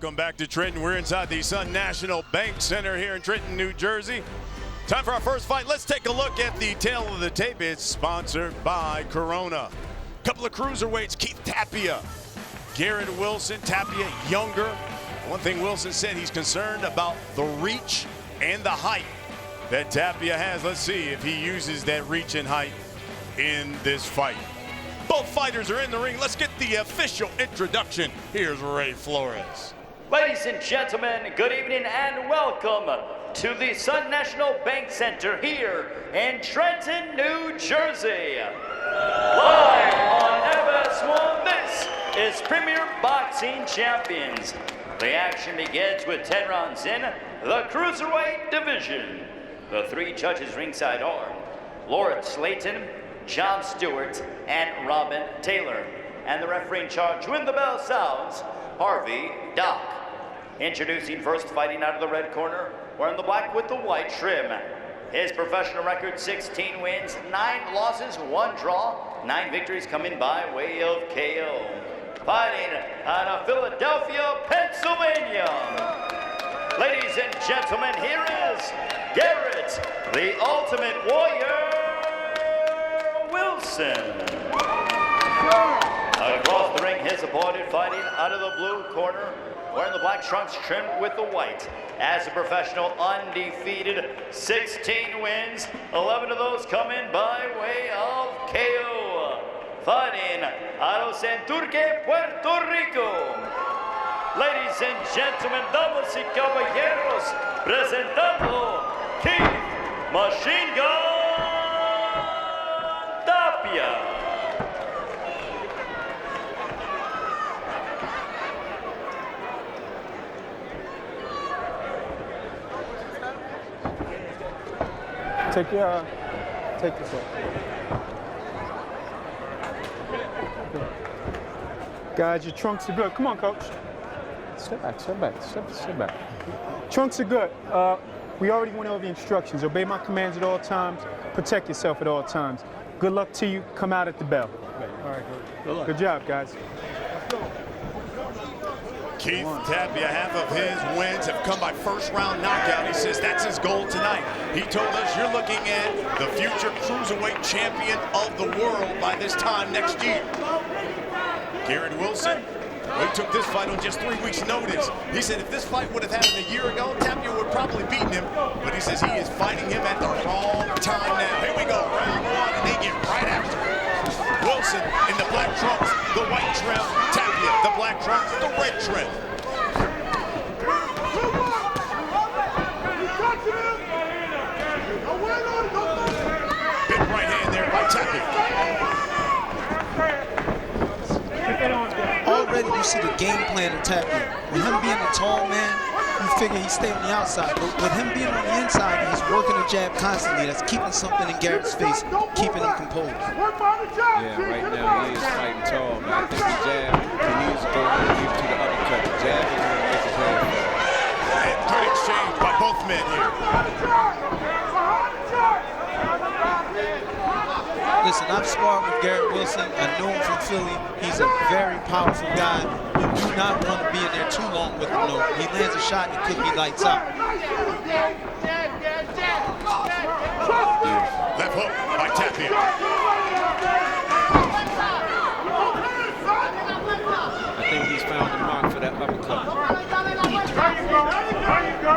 Welcome back to Trenton. We're inside the Sun National Bank Center here in Trenton, New Jersey. Time for our first fight. Let's take a look at the tail of the tape. It's sponsored by Corona. Couple of cruiserweights, Keith Tapia, Garrett Wilson. Tapia younger. One thing Wilson said, he's concerned about the reach and the height that Tapia has. Let's see if he uses that reach and height in this fight. Both fighters are in the ring. Let's get the official introduction. Here's Ray Flores. Ladies and gentlemen, good evening and welcome to the Sun National Bank Center here in Trenton, New Jersey. Live on FS1, this is Premier Boxing Champions. The action begins with 10 rounds in the Cruiserweight division. The three judges ringside are Lawrence Slayton, John Stewart, and Robin Taylor. And the referee in charge, when the bell sounds, Harvey Dock. Introducing first, fighting out of the red corner, wearing the black with the white trim. His professional record, 16 wins, 9 losses, 1 draw, 9 victories coming by way of KO. Fighting out of Philadelphia, Pennsylvania. Ladies and gentlemen, here is Garrett, the Ultimate Warrior Wilson. Across the ring, his opponent fighting out of the blue corner, wearing the black trunks trimmed with the white. As a professional, undefeated, 16 wins, 11 of those coming by way of KO. Fighting out of Santurce, Puerto Rico. Ladies and gentlemen, damas y caballeros, presentando Keith Machine Gun Tapia. Take this off. Guys, your trunks are good. Come on, coach. Step back, step back, step back. Trunks are good. We already went over the instructions. Obey my commands at all times. Protect yourself at all times. Good luck to you. Come out at the bell. All right, good luck. Good job, guys. Keith Tapia, half of his wins have come by first round knockout. He says that's his goal tonight. He told us you're looking at the future cruiserweight champion of the world by this time next year. Garrett Wilson, well, he took this fight on just 3 weeks' notice. He said if this fight would have happened a year ago, Tapia would probably beaten him. But he says he is fighting him at the wrong time now. Here we go, round 1, and they get right after it. Wilson in the black trunks, the white trim. Tapia, the black trunks, the red trim. Big right hand there by Tapia. Already you see the game plan of Tapia. With him being a tall man, you figure he stay on the outside. But with him being on the inside, he's working the jab constantly. That's keeping something in Garrett's face, keeping him composed. Yeah, right now he is fighting tall, man. I think the jab, he needs to go underneath to the uppercut. The jab is going to make his head fall. And good exchange by both men here. Listen, I've sparred with Garrett Wilson. I know him from Philly. He's a very powerful guy. You do not want to be in there too long with him, though. He lands a shot, it could be lights out. Left hook by Tapia. I think he's found the mark for that uppercut. There you go.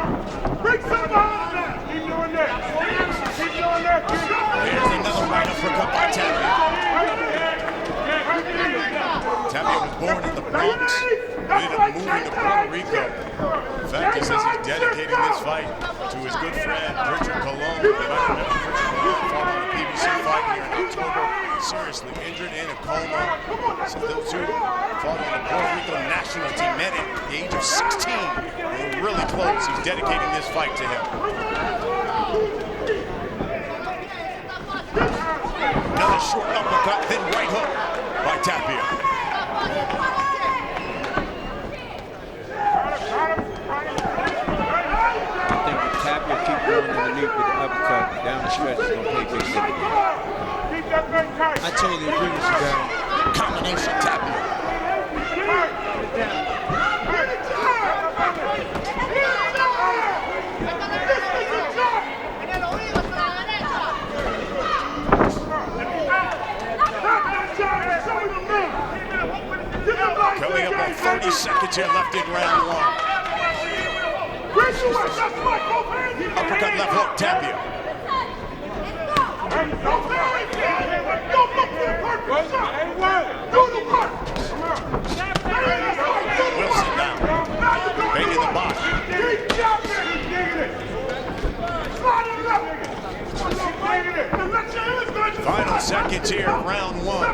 Bring some behind that. Keep doing that. Keep doing that. Here's another right uppercut by Tapia. Tapia was born in the Bronx, ended up moving to Puerto Rico. In fact, he says he's dedicating this fight to his good friend, Richard Colon. You might remember Richard Colon fought on the PBC fight here in October, seriously injured in a coma. So those two fought on the Puerto Rico national team, met at the age of 16. They were really close. He's dedicating this fight to him. Another short uppercut, then right hook by Tapia. I think if Tapia keep going underneath with the uppercut, down the stretch is going to pay big dividends. I totally agree with you, Barry. Combination Tapia. left in round one. Uppercut left hook, Tapia. Wilson down. Baiting the box. Final seconds here, round one.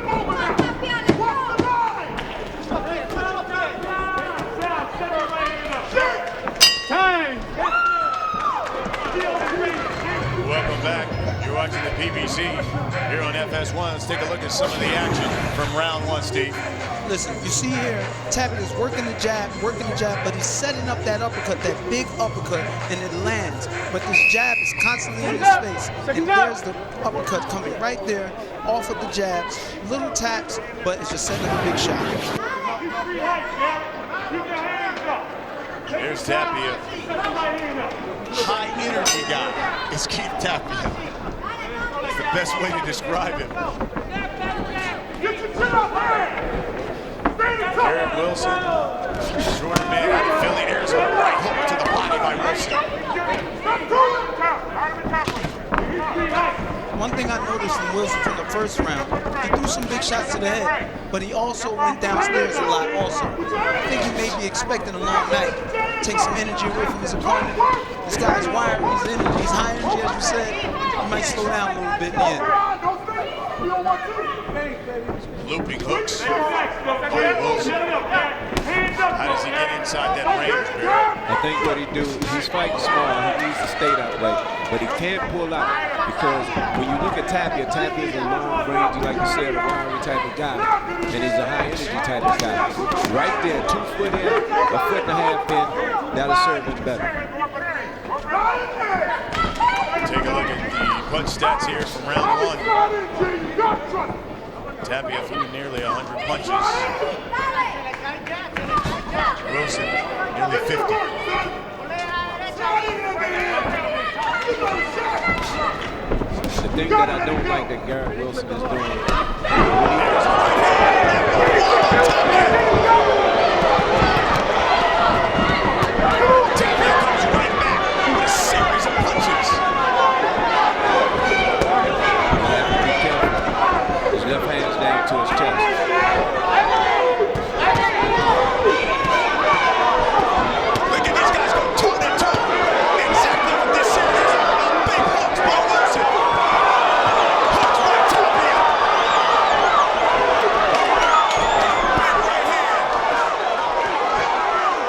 Time! Welcome back. You're watching the PBC here on FS1. Let's take a look at some of the action from round one, Steve. Listen, you see here, Tapia is working the jab, but he's setting up that uppercut, that big uppercut, and it lands. But this jab is constantly in his face. And there's the uppercut coming right there, off of the jabs. Little taps, but it's just setting up a big shot. There's Tapia. High energy guy is Keith Tapia. That's the best way to describe him. Garrett Wilson, shorter man out of Philly. There's a right hook to the body by Wilson. One thing I noticed from Wilson from the first round, he threw some big shots to the head, but he also went downstairs a lot also. I think he may be expecting a long night. Take some energy away from his opponent. This guy's wired, he's energy, he's high energy, as you said. He might slow down a little bit in the end. Looping hooks by Wilson. How does he get inside that range, Barry? I think what he do, he's fighting small. He needs to stay that way, but he can't pull out because when you look at Tapia, Tapia is a long range, like you said, a wiry type of guy, and he's a high energy type of guy. Right there, 2 foot in, a foot and a half in, that'll serve him better. Take a look at the punch stats here from round one. Tapia threw nearly 100 punches. Wilson, nearly 50. The thing that I don't like that Garrett Wilson is doing. Tapia comes right back with a series of punches. You have to be careful. His left hand's down to his chest. Look at these guys go toe to toe. Exactly what this series is all about. Big hooks by Wilson. Hooks by Tapia. Big right hand.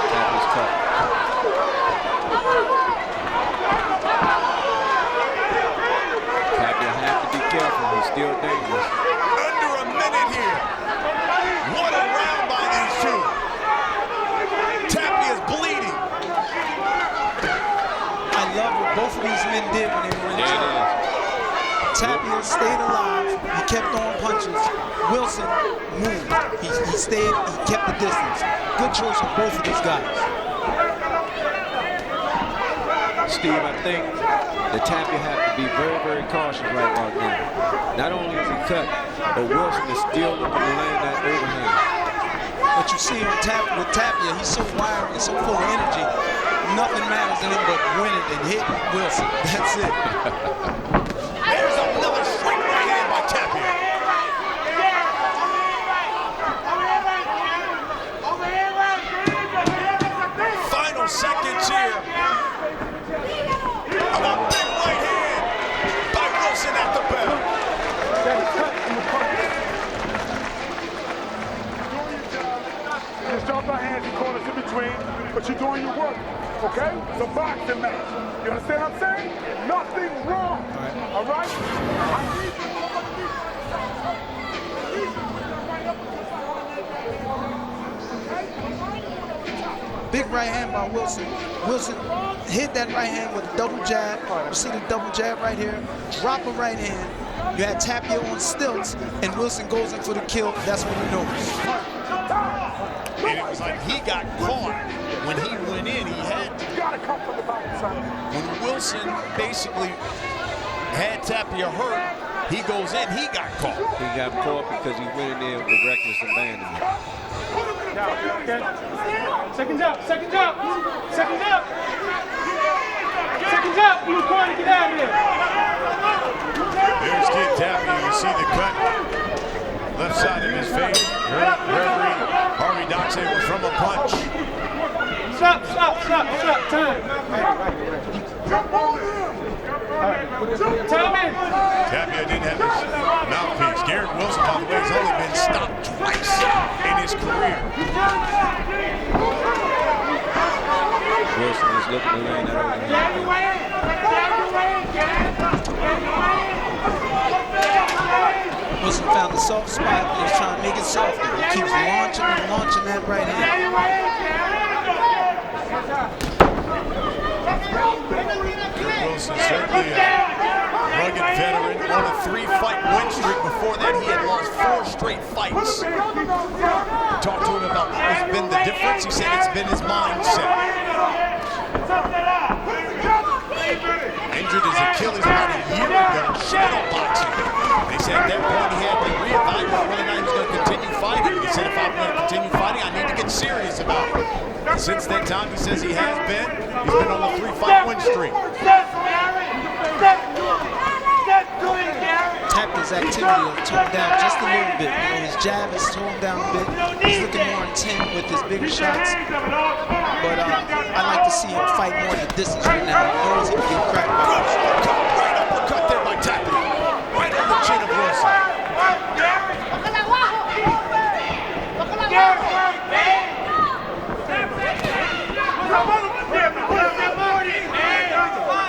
Tapia's cut. Tapia has to be careful. He's still dangerous. Under a minute here. What a round by these two. Tapia's bleeding. I love what both of these men did when they were in the There it gym. is. Tapia stayed alive. He kept throwing punches. Wilson moved. He stayed. He kept the distance. Good choice for both of these guys. Steve, I think the Tapia have to be very, very cautious right about now. Not only is he cut, but Wilson is still looking to land that overhand. But you see with Tapia, he's so wiry and so full of energy. Nothing matters to him but winning and hitting Wilson. That's it. There's another straight right hand by Tapia. Final seconds here. A big right hand by Wilson at the bell. Just drop our hands and corners in between, but you're doing your work, okay? It's a boxing match. You understand what I'm saying? Nothing wrong. All right? Big right hand by Wilson. Wilson hit that right hand with a double jab. You see the double jab right here? Drop a right hand. You had Tapia on stilts, and Wilson goes in for the kill. That's what he knows. And it was like he got caught when he went in. He had to. When Wilson basically had Tapia hurt, he goes in, he got caught. He got caught because he went in there with reckless abandonment. Okay? Seconds up, seconds up, seconds up. Seconds up, blue corner, get out of here. There's Kid Tapia. You see the cut. Left side of his face. Referee Harvey Doc said it was from a punch. Stop, time. Time in. Tapia didn't have his mouthpiece. Garrett Wilson, by the way, has only been stopped twice in his career. Wilson is looking to land that overhand. Wilson found the soft spot and he's trying to make it softer. He keeps launching and launching that right hand. Wilson certainly a rugged veteran on a 3-fight win streak. Before that, he had lost 4 straight fights. Talked to him about what has been the difference. He said it's been his mindset. Injured his Achilles about a year ago, shadow boxing. They said at that point he had to reevaluate whether or not he was going to continue fighting. He said, if I'm going to continue fighting, I need to get serious about it. And since that time, he says he has been. He's been on a 3-fight win streak. Tapia's activity will tone down just a little bit. You know, his jab is toned down a bit. He's looking more intent with his bigger shots. But I like to see him fight more in the distance right now. He knows he can get cracked by Wilson. Right uppercut there by Tapia. Right on the chin of Wilson.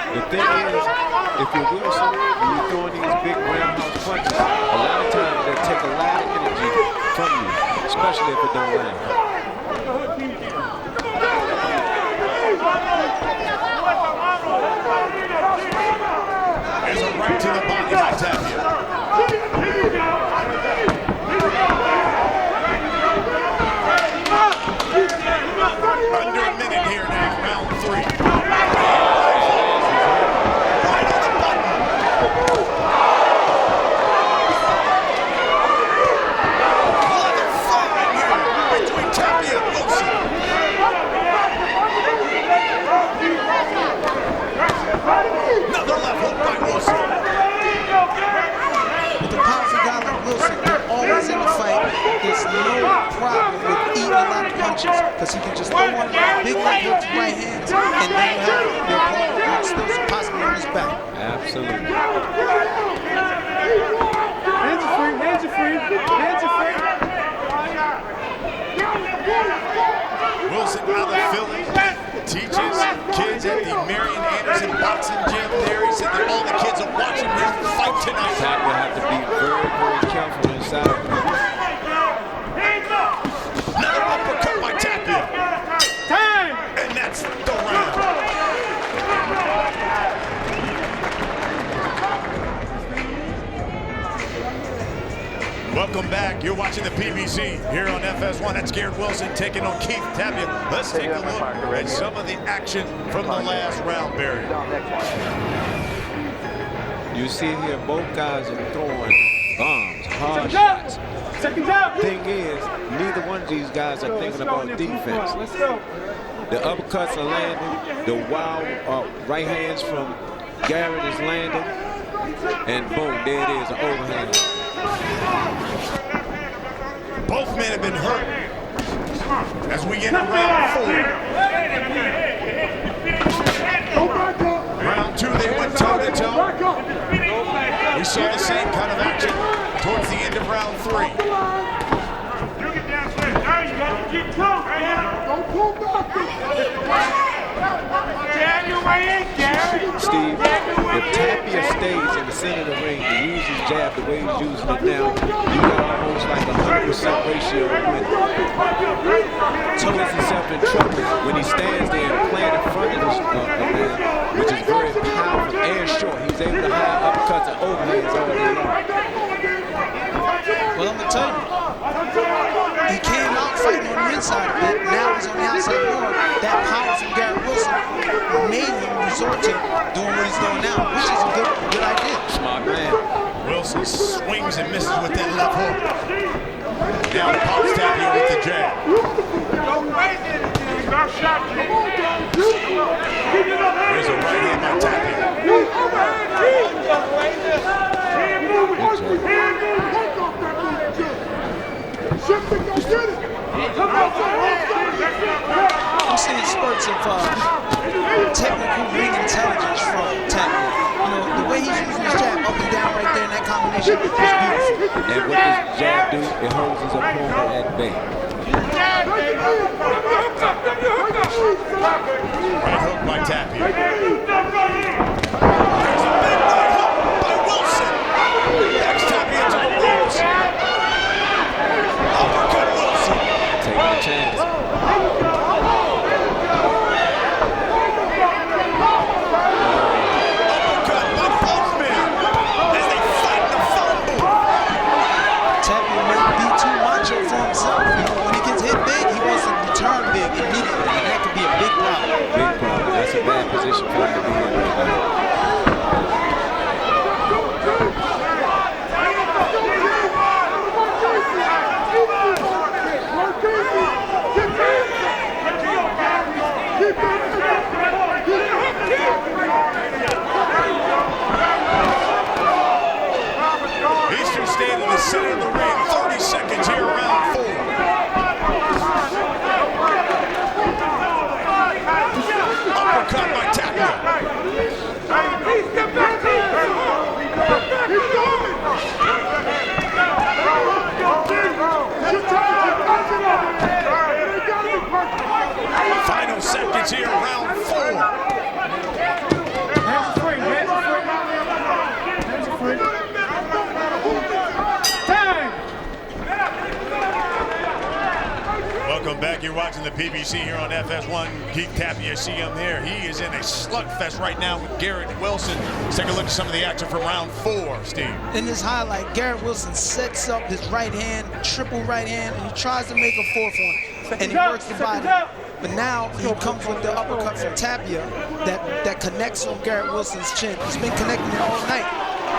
The thing is, if you're Wilson and you're throwing these big roundhouse punches, a lot of times they take a lot of energy from you, especially if it don't land. There's a right to the body by Tapia. Under a minute here now, round 3. Right on the button. Leather firing here between Tapia and Wilson. Another left hook by Wilson. With a powerful guy like Wilson, they're always in the fight. There's no problem with eating a lot of punches because he can just throw one of those big left hooks, right hands, and then have your opponent still possibly on his back. Absolutely. Hands are free, hands are free, hands are free. Wilson out of Philly teaches kids at the Marion Anderson boxing gym there. He said that all the kids are watching him fight tonight. Tapia have to be very, very careful inside. Another uppercut by Tapia. Time! And that's the round. Welcome back. You're watching the PBC here on FS1. That's Garrett Wilson taking on Keith Tapia. Let's take a look at some of the action from the last round, Barry. You see here, both guys are throwing bombs, hard shots. Seconds out! Thing is, neither one of these guys are thinking about defense. Let's go. The uppercuts are landing. The wild right hands from Garrett is landing. And boom, there it is, an overhand. Both men have been hurt as we get to round 4. Round 2, they went toe-to-toe. We saw the same kind of action towards the end of round 3. Steve, if Tapia stays in the center of the ring and uses his jab the way he's using it now, you got almost like a 100% ratio when Toe gets himself in trouble when he stands there and plant in front of this man, which is very powerful and short. He's able to hide uppercuts and overhands all day long. Well, I'm going to tell you, he came out fighting on the inside a bit. Now he's on the outside more. That power from Garrett Wilson made him resort to doing what he's doing now, which is a good idea. Smart man. Wilson Wilson swings and misses with that left hook. Now pops Tapia with the jab. There's a right hand by Tapia. I'm seeing spurts of technical ring intelligence from Tapia. You know, the way he's using his jab up and down right there in that combination is beautiful. And what does jab do? It holds his opponent at bay. Right hook by Tapia. There's a big right hook by Wilson. Backs Tapia to the ropes. Uppercut Wilson. Taking a chance. Uppercut by both men as they fight in the phone booth. Tapia may be too macho for himself. You know, when he gets hit big, he wants to return big immediately, and that could be a big problem. Big problem. That's a bad position for him to be in right now. These two stand in the center of the ring. 30 seconds here, round 4. Uppercut by Tapia. Final seconds here, round 4. Hands are free, hands are free. Hands are free. Time! Welcome back. You're watching the PBC here on FS1. Geek Tapia, see him there. He is in a slugfest right now with Garrett Wilson. Let's take a look at some of the action from round 4, Steve. In this highlight, Garrett Wilson sets up his right hand, triple right hand, and he tries to make a fourth one, and he works the body. But now he comes with the uppercut from Tapia that connects on Garrett Wilson's chin. He's been connecting it all night.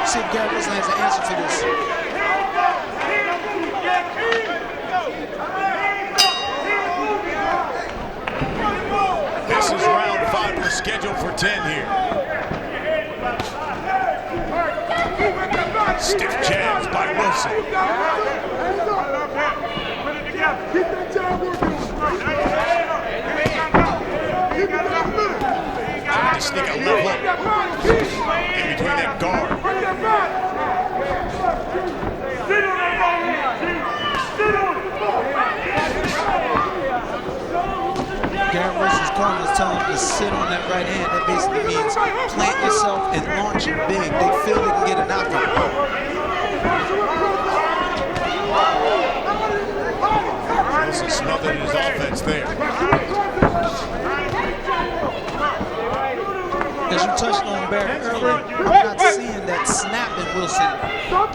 See if Garrett Wilson has an answer for this. This is round 5. We're scheduled for 10 here. Stiff jabs by Wilson. Trying to sneak a left hook in between that guard. Garrett Wilson's corner is telling him to sit on that right hand. That basically means plant yourself and launch it big. They feel they can get a knockout. Wilson smothered his offense there. As you touched on Barrett earlier, I'm not seeing that snap in Wilson,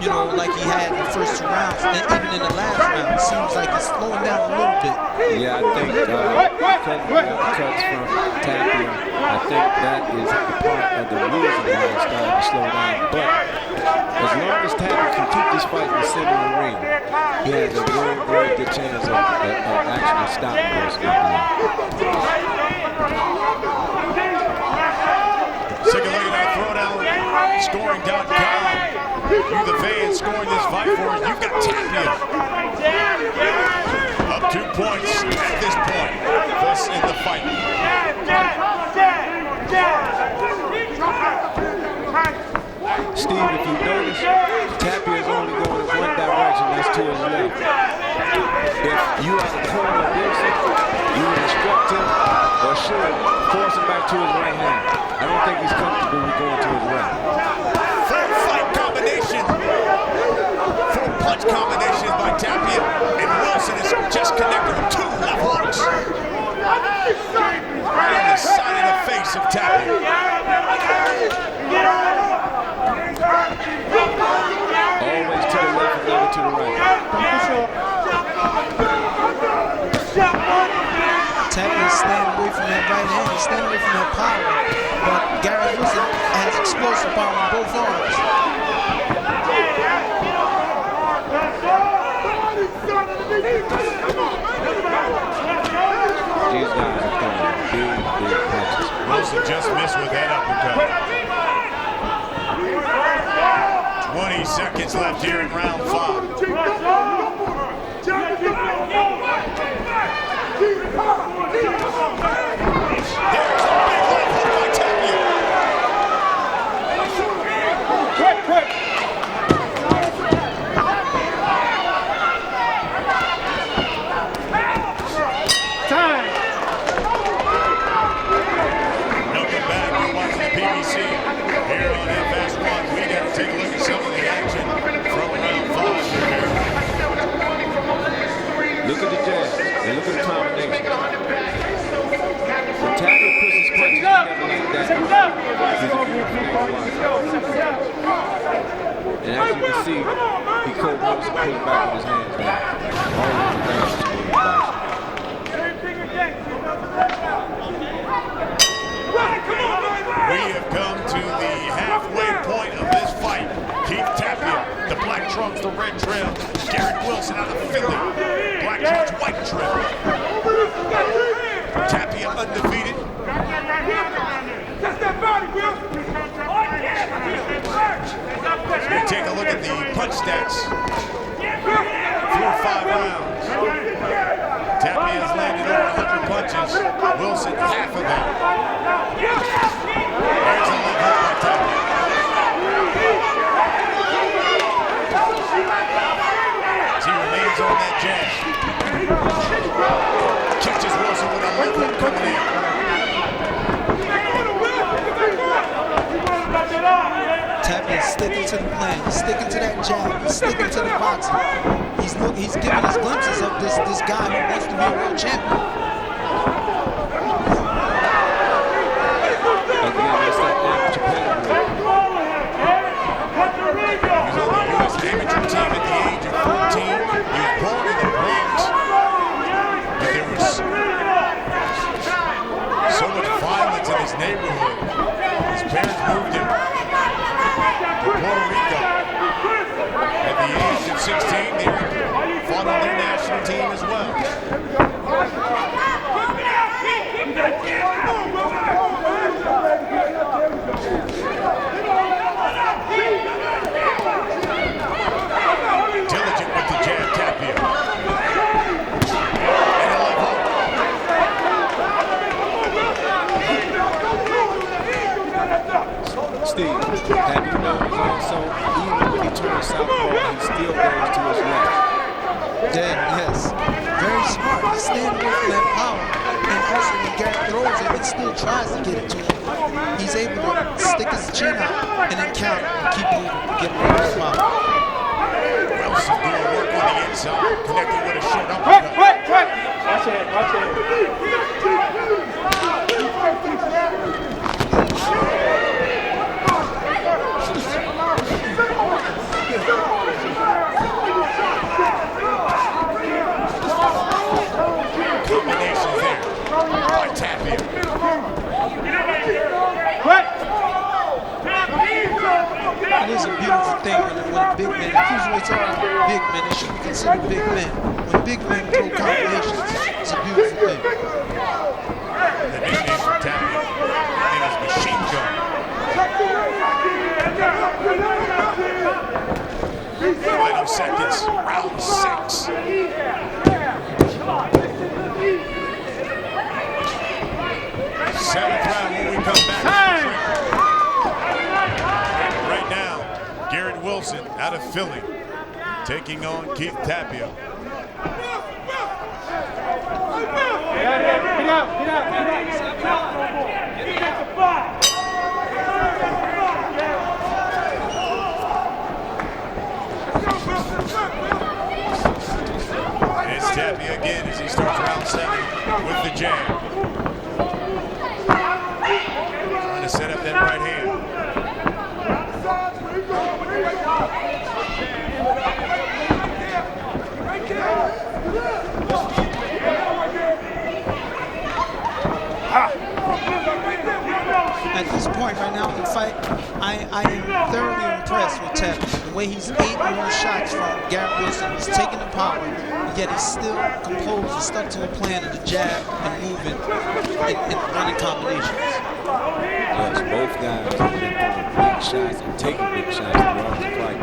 you know, like he had in the first 2 rounds. And even in the last round, it seems like it's slowing down a little bit. Yeah, I think cutting the uppercuts from Tapia, I think that is a part of the reason why it's starting to slow down. But as long as Tapia can keep this fight in the center of the ring, he has a very, very good chance of actually stopping Wilson. Take a look at our throwdown scoring.com. Through the fans scoring this fight for us. You've got Tapia up 2 points at this point. Thus in the fight. Steve, if you notice, Tapia is only going in one direction, that's to his left. If you are the corner of Wilson, you would instruct him or should force him back to his right hand. I don't think he's comfortable with going to his right. Full fight combination. Full punch combination by Tapia. And Wilson is just connected with 2 left hooks. Right on the side of the face of Tapia. Always to the left and never to the right. Tapia is standing away from that right hand. He's standing away from that power. But Garrett Wilson has explosive power on both arms. These guys are throwing big punches. Wilson just missed with that uppercut. 20 seconds left here in round 5. There's a big left hook by Tapia. Quick. Time. Welcome back. You're watching the PBC here on FS1. We got to take a look at some of the action from round 5 here. Look at the jab and look at the combination. When Tapia puts his punches together like that, he's a and as you can see, he cold blows and pulls back with his hands down. All of the damage to the boxing. We have come to the halfway point of this fight. Keith Tapia, the black trunks, the red trail. Garrett Wilson out of Philly, black trunks, white trail. Tapia undefeated. We'll take a look at the punch stats through 5 rounds. Tapia has landed over 100 punches. Wilson, half of them. There's a left hook by Tapia. He remains on that jab. Catches Wilson with a left hook coming in. Tapia is sticking to the plan. He's sticking to that jab. He's sticking to the boxing. He's giving us glimpses of this guy who wants to be a world champion. Again, that's that amateur pedigree. He's on the U.S. amateur team at the age of 14. He was born in the Bronx. But there was so much violence in his neighborhood. His parents moved him to Puerto Rico. At the age of 16, they fought on their national team as well. Diligent with the jab, Tapia. And a left hook. Steve, have you noticed also, even when he turns southpaw, he still goes to his left? Yes. Very smart. He's staying away from that power. And also when Garrett throws it, it still tries to get it to him. He's able to stick his chin out and then counter and keep moving, get rid of his power. Wilson doing work on the inside, connected with a short uppercut. Quick. Watch it. Combinations there by Tapia. Quick. It is a beautiful thing when a big man, cruiserweights are big men, they should be considered big men. When big men throw combinations, it's a beautiful thing. The nickname for Tapia is Machine Gun. Final seconds, round 6. Seventh round when we come back. Right now, Garrett Wilson out of Philly taking on Keith Tapia. Get out. It's Tapia again as he starts round 7 with the jab. Trying to set up that right hand. at this point right now in the fight, I am thoroughly impressed with Tapia. The way he's ate more shots from Garrett Wilson, he's taking the power, yet he's still composed and stuck to a plan of the jab and moving and running combinations. Yes, both guys have been throwing big shots and taking big shots throughout the fight.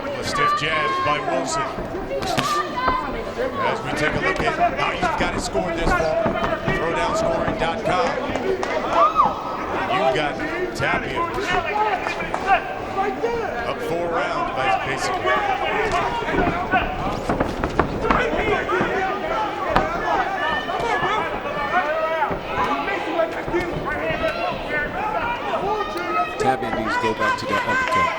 A stiff jab by Wilson. As we take a look at how you've got it scored this fall, throwdownscoring.com. You've got Tapia up 4 rounds, basically. Tapia needs to go back to that uppercut.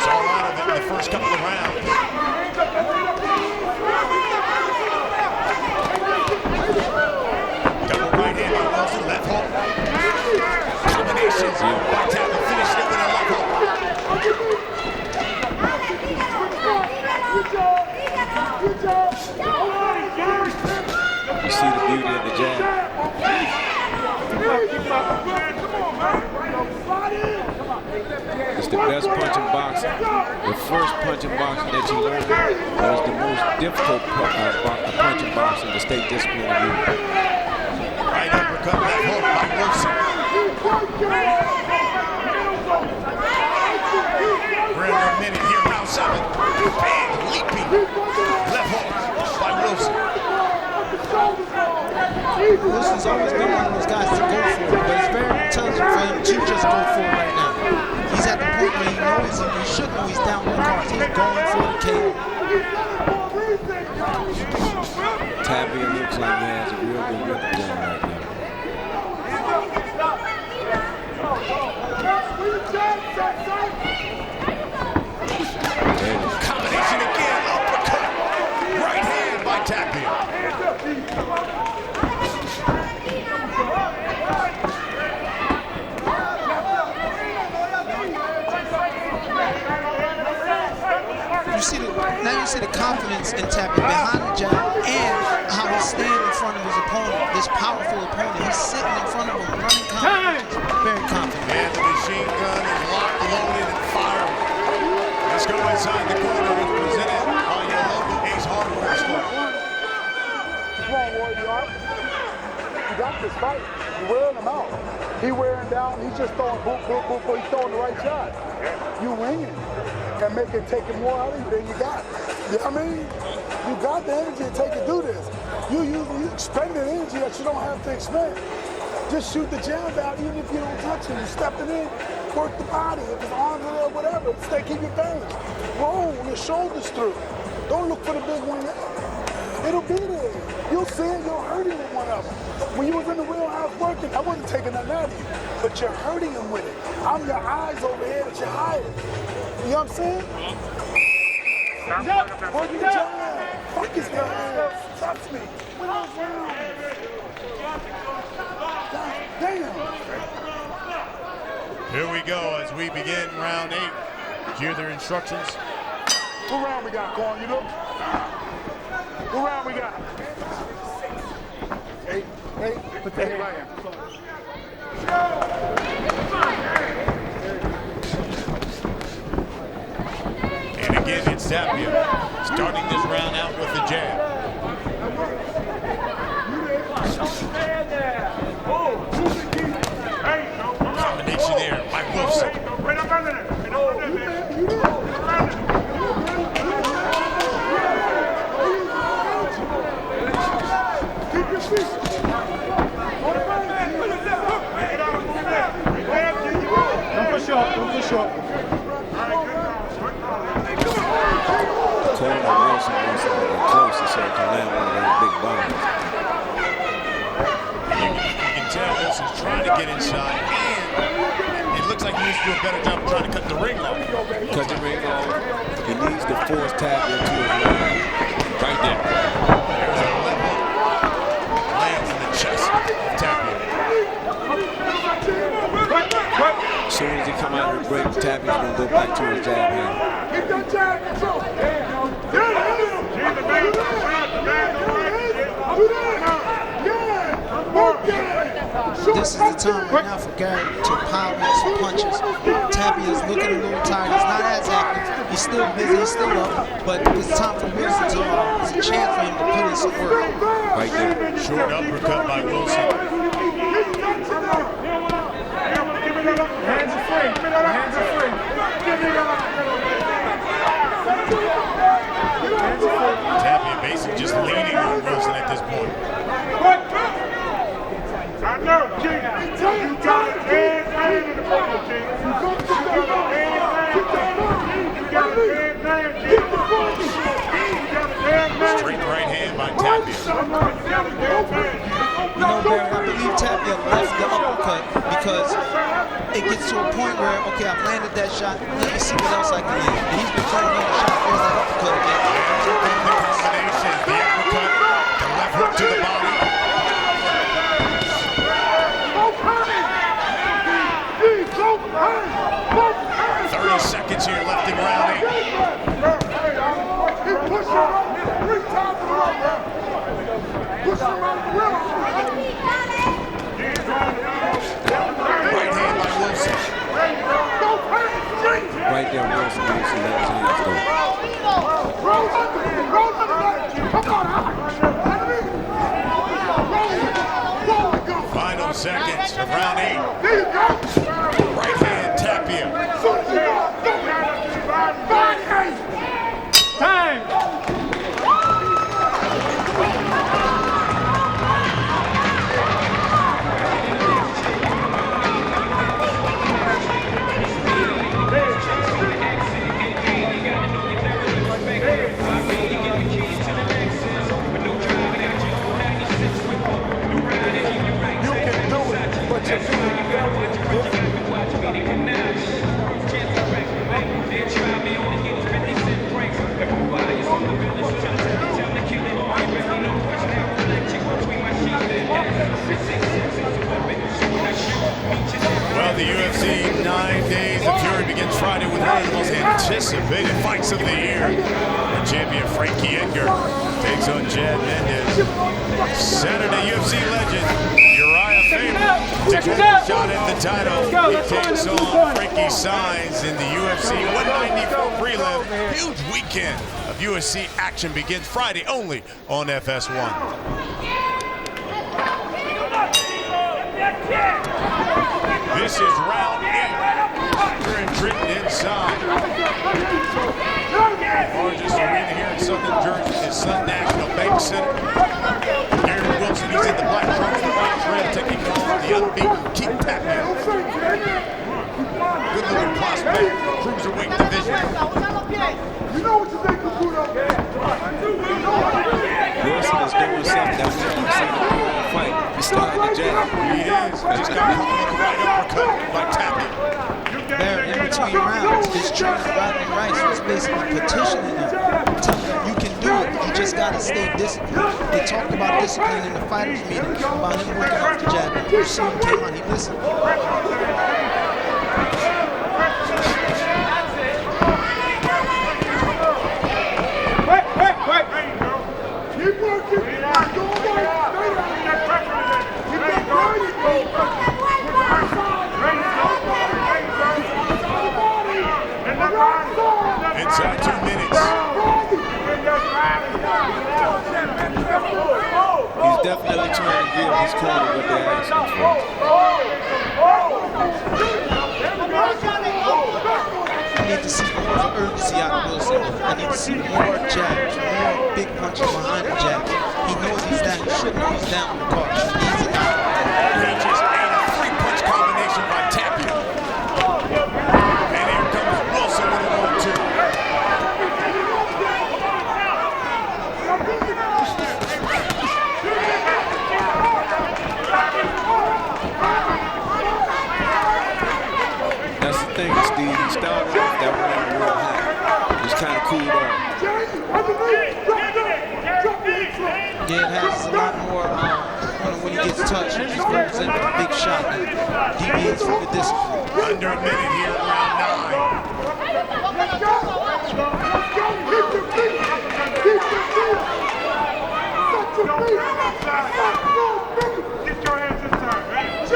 Saw a lot of it in the first couple of rounds. Double right hand by Wilson, left hook. Combinations by Tapia, finished it with a left hook. You see the beauty of the jab? It's the best punch in boxing. The first punch in boxing that you learned was the most difficult punch in boxing, the state discipline rule. Right uppercut, left hook by Wilson. We're in a minute here, round 7. Big, leaping left hook by Wilson. Wilson's always been one of those guys to go for it, but it's very intelligent for him to just go for it right now. He's at the point where he knows he should know he's down with cards. He's going for the KO. Tapia looks like he has a real good rhythm going right now. Combination again, uppercut. Right hand by Tapia. Now you see the confidence in Tapia behind the jab and how he's standing in front of his opponent, this powerful opponent. He's sitting in front of him, running combinations, very confident. And the machine gun is locked, loaded, and firing. Let's go inside the corner and present it by your local Ace Hardware store. Come on, Roy, you all right? You got this fight. You're wearing him out. He wearing down. He's just throwing boop, boop, boop, boop. He's throwing the right shot. You winging and taking more out of you than you got. You know what I mean? You got the energy to take and do this. You expending energy that you don't have to expend. Just shoot the jab out even if you don't touch him. You stepping in, work the body. If his arms are there, whatever. Stay, keep your bang. Roll your shoulders through. Don't look for the big one yet. It'll be there. You'll see it, you're hurting with one of them. When you was in the wheelhouse working, I wasn't taking nothing out of you, but you're hurting him with it. I'm your eyes over here that you're hiding. You know what I'm saying? Work your job. Fuck his guy. Touch me. Damn. Here we go as we begin round 8. Hear their instructions. What round we got, Corn? You look? What round we got? 8. Put the 8 right here. And again, it's Tapia starting this round out with the jab. Combination there by Wilson. Don't push up. Corner Wilson wants to get close so he can land one of those big bombs. You can tell Wilson's trying to get inside, and it looks like he needs to do a better job of trying to cut the ring off. Cut the ring off. He needs to force Tapia to his line. Right there. There's a left hook. Lands in the chest of Tapia. As soon as he come out of the break, Tapia's going to go back to his jab hand. Get that jab control. This is the time right now for Gary to pile in some punches. Tapia is looking a little tired. He's not as active. He's still busy. He's still up. But it's time for Wilson to, it's a chance for him to put in some work. Right there. Short uppercut by Wilson. Hands are free. Hands are free. Tapia basically just leaning on Wilson at this point. I know, King. You got a bad man in the ball, King. You got a bad man, King. Straight right hand by Tapia. You know, Barry, I believe Tapia left the uppercut because it gets to a point where, okay, I've landed that shot. Let me see what else I can land. And he's been trying another shot. There's that uppercut again. The combination, the uppercut, the left hook to the body. 30 seconds here left in round 8. Right hand by Wilson. Right there, Wilson needs to let his hands go. Final seconds of round 8. Right hand, Tapia. Time. Well, the UFC 9 Days of Fury begins Friday with one of the most anticipated fights of the year. The champion Frankie Edgar takes on Chad Mendes. Saturday, UFC legend Uriah Faber takes one shot at the title. He takes on Frankie Saenz in the UFC 194 prelim. Huge weekend of UFC action begins Friday only on FS1. This is round 8. We're in Trenton inside. Largest arena here in Southern Jersey is Sun National Bank Center. Gary Wilson, he's in the black trunks, the white trail, taking on the unbeaten Keith Tapia. Good looking prospect, cruiserweight division. You know what you think of Budo? Wilson is doing something that we haven't seen in the fight. He's starting to jab. He is. Just got caught with a right uppercut by Tapia. Barry, in between rounds, his trainer, Rodney Rice, was basically petitioning him, telling him, you can do it, you just got to stay disciplined. They talked about discipline in the fighters meeting, about him working off the jab. And you see him came on, he listened. Keep working. Go away. Inside 2 minutes. He's definitely trying to give his corner what they're asking for. I need to see more of urgency out of Wilson. I need to see more jabs, more big punches behind the jab. He knows he's down. He should know he's down in the car. He needs it out. He just ate a 3-punch combination by Tapia. And here comes Wilson with a 1-2. That's the thing, Steve. He started off that round real high. He's kind of cooled off. Dan has a lot more, when he gets touched, he just goes in with a big shot and deviates from the discipline. Under a minute here, round 9. Get your hands this time, man.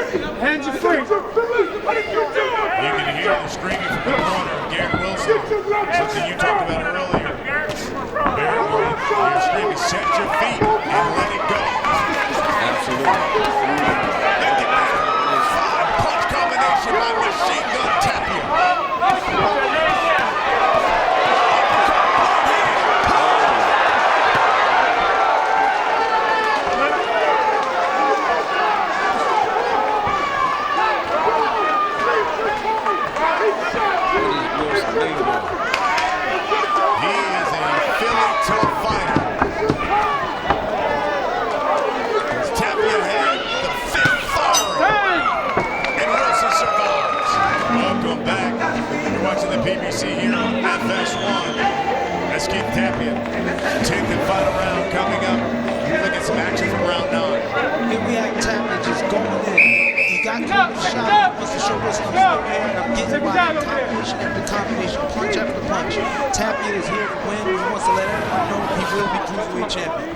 not throwing the shot. Wants to show Wilson I'm still here and I'm getting by combination after combination, punch after punch. Tapia is here to win. He wants to let everyone know he will be cruiserweight champion.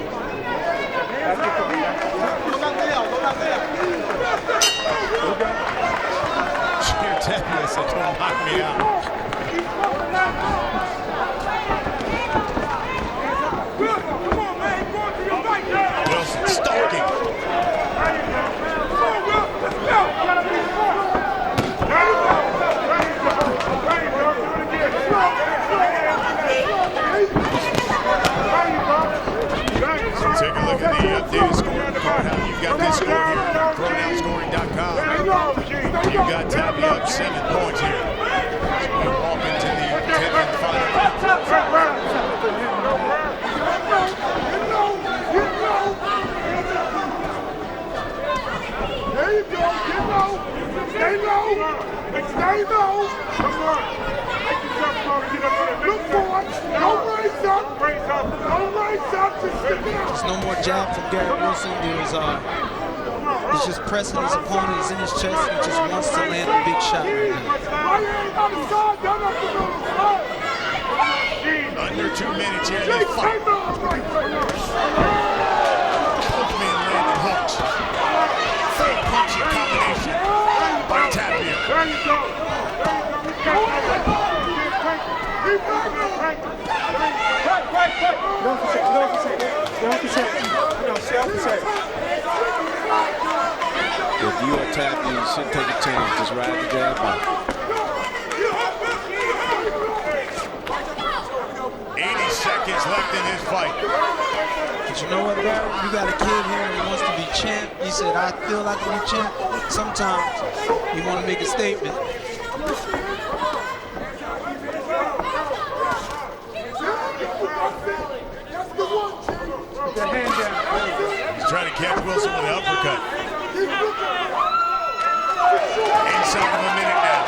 Tapia said, "Don't knock me out." Wilson stalking. So take a look at the updated scoring card. How you got this score here on throwdownscoring.com. You got Tapia up 7 points here. So we walk into the 10th and final. There you go. Get low. Stay low. Stay low. Come on. Look for it. Don't raise up. Don't raise up. Just stick it out. There's no more jab from Garrett Wilson. He's just pressing his opponent. He's in his chest. He just wants to land a big shot right now. Under 2 minutes here in this fight. Both men landed hooks. Full punching combination by Tapia. There you go. If you are Tapia, you shouldn't take a chance. Just ride the jab out. 80 seconds left in this fight. But you know what, Barry? You got a kid here who wants to be champ. He said, I feel like I'm a champ. Sometimes you want to make a statement. He's trying to catch Wilson with an uppercut. Inside of a minute now.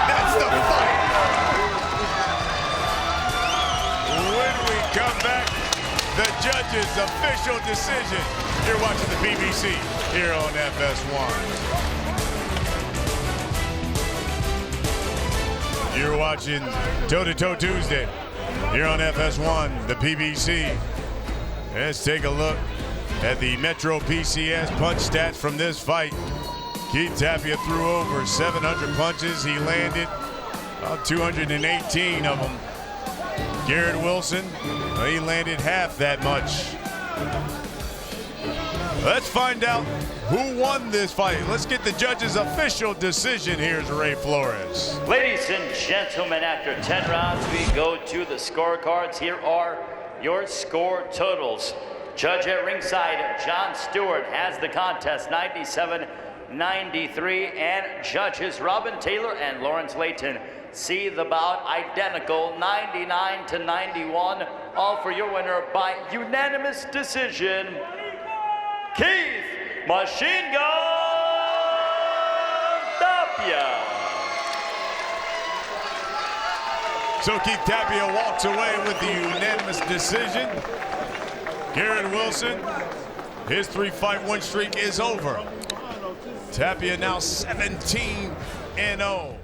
That's the fight. When we come back, the judges' official decision. You're watching the PBC here on FS1. You're watching Toe to Toe Tuesday here on FS1, the PBC. Let's take a look at the Metro PCS punch stats from this fight. Keith Tapia threw over 700 punches. He landed about 218 of them. Garrett Wilson, he landed half that much. Let's find out who won this fight. Let's get the judge's official decision. Here's Ray Flores. Ladies and gentlemen, after 10 rounds, we go to the scorecards. Here are your score totals. Judge at ringside, John Stewart, has the contest 97-93, and judges Robin Taylor and Lawrence Layton see the bout identical, 99-91, all for your winner by unanimous decision, Keith Machine Gun Tapia. So Keith Tapia walks away with the unanimous decision. Garrett Wilson, his 3-fight win streak is over. Tapia now 17-0.